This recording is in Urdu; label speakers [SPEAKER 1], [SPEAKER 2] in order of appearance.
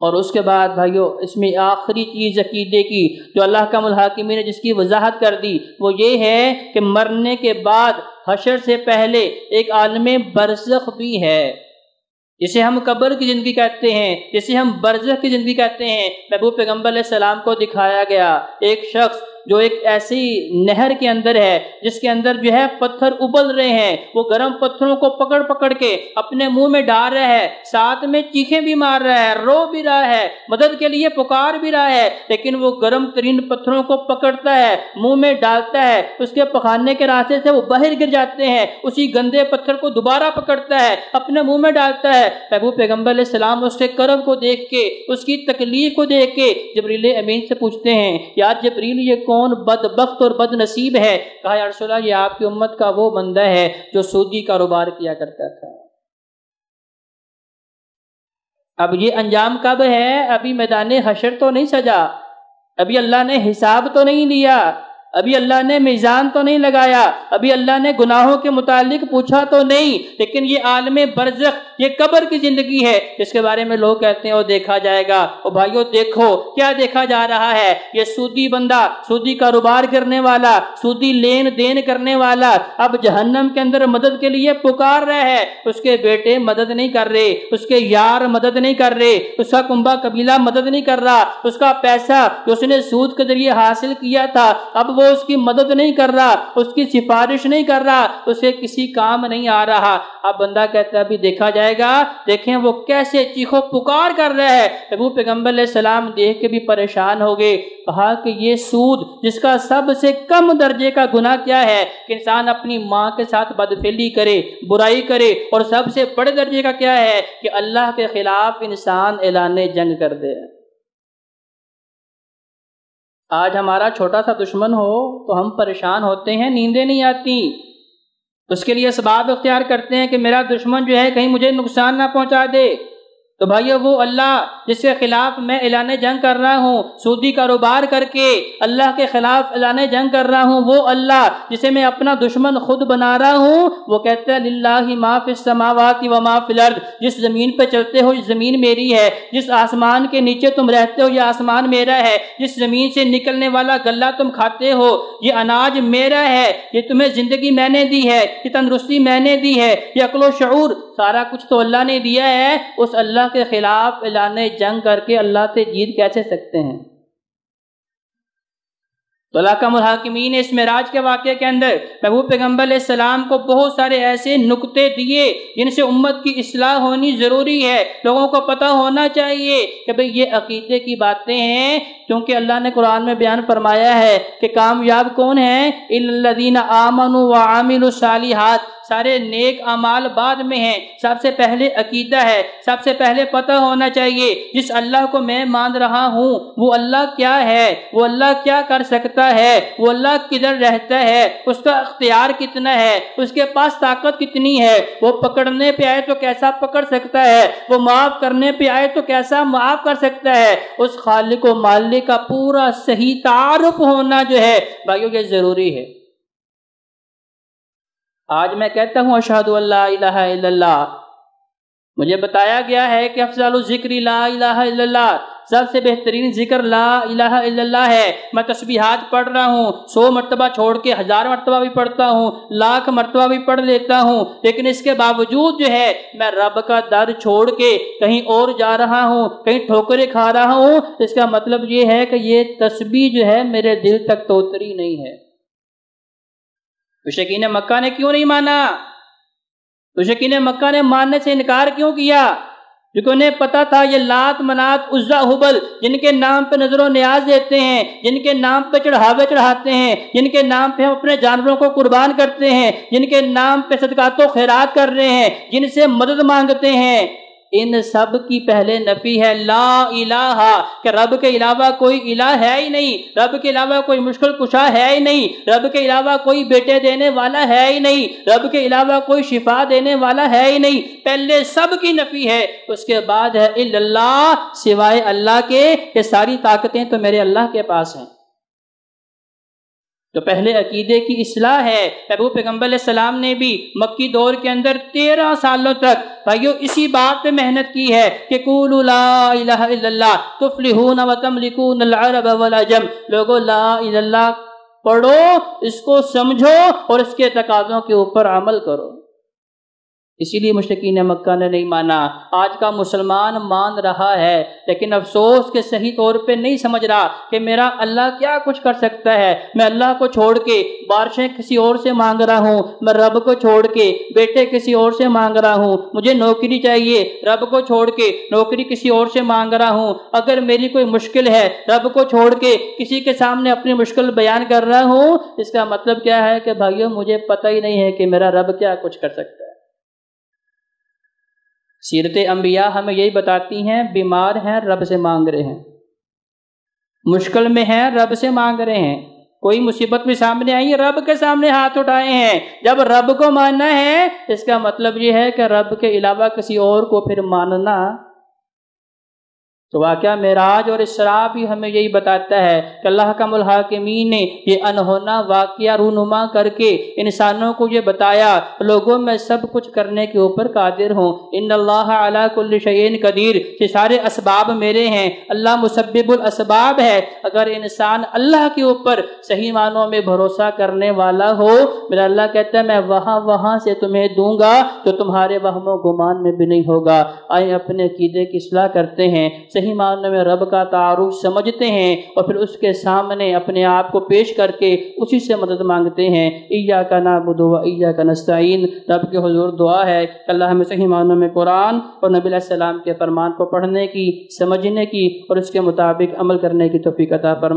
[SPEAKER 1] اور اس کے بعد بھائیو اس میں آخری چیز عقیدے کی جو اللہ کا الحاکمین نے جس کی وضاحت کر دی وہ یہ ہے کہ مرنے کے بعد حشر سے پہلے ایک عالم برزخ بھی ہے، جسے ہم قبر کی زندگی کہتے ہیں، جسے ہم برزخ کی زندگی کہتے ہیں۔ محبوب پیغمبر علیہ السلام کو دکھایا گیا ایک شخص جو ایک ایسی نہر کے اندر ہے جس کے اندر جو ہے پتھر ابل رہے ہیں، وہ گرم پتھروں کو پکڑ پکڑ کے اپنے منہ میں ڈال رہا ہے، ساتھ میں چیخیں بھی مار رہا ہے، رو بھی رہا ہے، مدد کے لیے پکار بھی رہا ہے، لیکن وہ گرم ترین پتھروں کو پکڑتا ہے، منہ میں ڈالتا ہے، اس کے پخانے کے راستے سے وہ باہر گر جاتے ہیں، اسی گندے پتھر کو دوبارہ پکڑتا ہے، اپنے منہ میں ڈالتا ہے۔ محبوب پیغمبر علیہ السلام اس کے کرم کو دیکھ کے، اس کی تکلیف کو دیکھ کے جبریل امین سے پوچھتے ہیں، یار جبریل یہ کون بدبخت اور بد نصیب ہے؟ کہا یا رسول اللہ یہ آپ کی امت کا وہ بندہ ہے جو سودی کاروبار کیا کرتا تھا۔ اب یہ انجام کب ہے؟ ابھی میدان حشر تو نہیں سجا، ابھی اللہ نے حساب تو نہیں لیا، ابھی اللہ نے میزان تو نہیں لگایا، ابھی اللہ نے گناہوں کے متعلق پوچھا تو نہیں، لیکن یہ عالم برزخ، یہ قبر کی زندگی ہے جس کے بارے میں لوگ کہتے ہیں وہ دیکھا جائے گا۔ اور بھائیو دیکھو کیا دیکھا جا رہا ہے، یہ سودی بندہ، سودی کاروبار کرنے والا، سودی لین دین کرنے والا اب جہنم کے اندر مدد کے لیے پکار رہا ہے، اس کے بیٹے مدد نہیں کر رہے، اس کے یار مدد نہیں کر رہے، اس کا کنبہ قبیلہ مدد نہیں کر رہا، اس کا پیسہ جو اس نے سود کے ذریعے حاصل کیا تھا اب وہ اس کی مدد نہیں کر رہا، اس کی سفارش نہیں کر رہا، اسے کسی کام نہیں آ رہا۔ اب بندہ کہتا ہے ابھی دیکھا جائے گا، دیکھیں وہ کیسے چیخو پکار کر رہا ہے۔ ابو پیغمبر علیہ السلام دیکھ کے بھی پریشان ہو گئے، کہا کہ یہ سود جس کا سب سے کم درجے کا گناہ کیا ہے کہ انسان اپنی ماں کے ساتھ بدفعلی کرے، برائی کرے، اور سب سے بڑے درجے کا کیا ہے کہ اللہ کے خلاف انسان اعلان جنگ کر دے۔ آج ہمارا چھوٹا سا دشمن ہو تو ہم پریشان ہوتے ہیں، نیندیں نہیں آتی، اس کے لیے اسباب اختیار کرتے ہیں کہ میرا دشمن جو ہے کہیں مجھے نقصان نہ پہنچا دے۔ تو بھائیو وہ اللہ جس کے خلاف میں اعلان جنگ کر رہا ہوں، سودی کاروبار کر کے اللہ کے خلاف اعلان جنگ کر رہا ہوں، وہ اللہ جسے میں اپنا دشمن خود بنا رہا ہوں، وہ کہتا ہے للہ ما فی السماوات و ما فی الارض، جس زمین پہ چلتے ہو یہ زمین میری ہے، جس آسمان کے نیچے تم رہتے ہو یہ آسمان میرا ہے، جس زمین سے نکلنے والا غلہ تم کھاتے ہو یہ اناج میرا ہے، یہ تمہیں زندگی میں نے دی ہے، یہ تندرستی میں نے دی ہے، یہ عقل و شعور سارا کچھ تو اللہ نے دیا ہے۔ اس اللہ کے خلاف اعلان جنگ کر کے اللہ سے جیت کیسے سکتے ہیں؟ تو اللہ کا الحاکمین نے اس معراج کے واقعے کے اندر محبوب پیغمبر علیہ السلام کو بہت سارے ایسے نکتے دیے جن سے امت کی اصلاح ہونی ضروری ہے، لوگوں کو پتہ ہونا چاہیے کہ بھئی یہ عقیدے کی باتیں ہیں، کیونکہ اللہ نے قرآن میں بیان فرمایا ہے کہ کامیاب کون ہیں؟ الذین آمنوا وعملوا الصالحات، سارے نیک اعمال بعد میں ہیں، سب سے پہلے عقیدہ ہے، سب سے پہلے پتہ ہونا چاہیے جس اللہ کو میں مان رہا ہوں وہ اللہ کیا ہے، وہ اللہ کیا کر سکتا ہے، وہ اللہ کدھر رہتا ہے، اس کا اختیار کتنا ہے، اس کے پاس طاقت کتنی ہے، وہ پکڑنے پہ آئے تو کیسا پکڑ سکتا ہے، وہ معاف کرنے پہ آئے تو کیسا معاف کر سکتا ہے۔ اس خالق و مالک کا پورا صحیح تعارف ہونا جو ہے بھائیو یہ ضروری ہے۔ آج میں کہتا ہوں اشہد ان لا الہ الا اللہ، مجھے بتایا گیا ہے کہ افضل الذکر لا الہ الا اللہ، سب سے بہترین ذکر لا الہ الا اللہ ہے۔ میں تسبیحات پڑھ رہا ہوں، 100 مرتبہ چھوڑ کے 1000 مرتبہ بھی پڑھتا ہوں، 1,00,000 مرتبہ بھی پڑھ لیتا ہوں، لیکن اس کے باوجود جو ہے میں رب کا در چھوڑ کے کہیں اور جا رہا ہوں، کہیں ٹھوکریں کھا رہا ہوں، اس کا مطلب یہ ہے کہ یہ تسبیح جو ہے میرے دل تک تو اتری نہیں ہے۔ مشرکین مکہ نے کیوں نہیں مانا؟ مشرکین مکہ نے ماننے سے انکار کیوں کیا؟ کیونکہ انہیں پتا تھا یہ لات منات عزا ہبل جن کے نام پہ نظر و نیاز دیتے ہیں، جن کے نام پہ چڑھاوے چڑھاتے ہیں، جن کے نام پہ ہم اپنے جانوروں کو قربان کرتے ہیں، جن کے نام پہ صدقات و خیرات کر رہے ہیں، جن سے مدد مانگتے ہیں، ان سب کی پہلے نفی ہے لا الہ، کہ رب کے علاوہ کوئی الہ ہے ہی نہیں، رب کے علاوہ کوئی مشکل کشا ہے ہی نہیں، رب کے علاوہ کوئی بیٹے دینے والا ہے ہی نہیں، رب کے علاوہ کوئی شفا دینے والا ہے ہی نہیں، پہلے سب کی نفی ہے، اس کے بعد ہے الا اللہ، سوائے اللہ کے، یہ ساری طاقتیں تو میرے اللہ کے پاس ہیں۔ تو پہلے عقیدے کی اصلاح ہے۔ محبوب پیغمبر علیہ السلام نے بھی مکی دور کے اندر 13 سالوں تک بھائیو اسی بات پہ محنت کی ہے کہ قولوا لا الہ الا اللہ تفلحون وتملکون العرب والعجم، لوگو لا الہ الا اللہ پڑھو، اس کو سمجھو اور اس کے تقاضوں کے اوپر عمل کرو۔ اسی لیے مشرکین مکہ نے نہیں مانا۔ آج کا مسلمان مان رہا ہے لیکن افسوس کہ صحیح طور پہ نہیں سمجھ رہا کہ میرا اللہ کیا کچھ کر سکتا ہے۔ میں اللہ کو چھوڑ کے بارشیں کسی اور سے مانگ رہا ہوں، میں رب کو چھوڑ کے بیٹے کسی اور سے مانگ رہا ہوں، مجھے نوکری چاہیے، رب کو چھوڑ کے نوکری کسی اور سے مانگ رہا ہوں، اگر میری کوئی مشکل ہے رب کو چھوڑ کے کسی کے سامنے اپنی مشکل بیان کر رہا ہوں۔ اس کا مطلب کیا ہے کہ بھائیو مجھے پتہ ہی نہیں ہے کہ میرا رب کیا کچھ کر سکتا ہے۔ سیرت انبیاء ہمیں یہی بتاتی ہیں، بیمار ہیں رب سے مانگ رہے ہیں، مشکل میں ہیں رب سے مانگ رہے ہیں، کوئی مصیبت بھی سامنے آئی ہے رب کے سامنے ہاتھ اٹھائے ہیں۔ جب رب کو ماننا ہے اس کا مطلب یہ ہے کہ رب کے علاوہ کسی اور کو پھر ماننا۔ تو واقعہ معراج اور اسراء بھی ہمیں یہی بتاتا ہے کہ اللہ حکم الحاکمین نے یہ انہونا واقعہ رونما کر کے انسانوں کو یہ بتایا، لوگوں میں سب کچھ کرنے کے اوپر قادر ہوں، ان اللہ علی کل شیء قدیر، یہ سارے اسباب میرے ہیں، اللہ مسبب الاسباب ہے۔ اگر انسان اللہ کے اوپر صحیح معنوں میں بھروسہ کرنے والا ہو، میرا اللہ کہتا ہے میں وہاں سے تمہیں دوں گا جو تمہارے وہم و گمان میں بھی نہیں ہوگا۔ آئیں اپنے عقیدے کی اصلاح کرتے ہیں، صحیح معنوں میں رب کا تعارف سمجھتے ہیں اور پھر اس کے سامنے اپنے آپ کو پیش کر کے اسی سے مدد مانگتے ہیں۔ ایاک نعبد و ایاک نستعین، رب کے حضور دعا ہے کہ اللہ ہمیں صحیح معنوں میں قرآن اور نبی علیہ السلام کے فرمان کو پڑھنے کی، سمجھنے کی اور اس کے مطابق عمل کرنے کی توفیق عطا فرمائے۔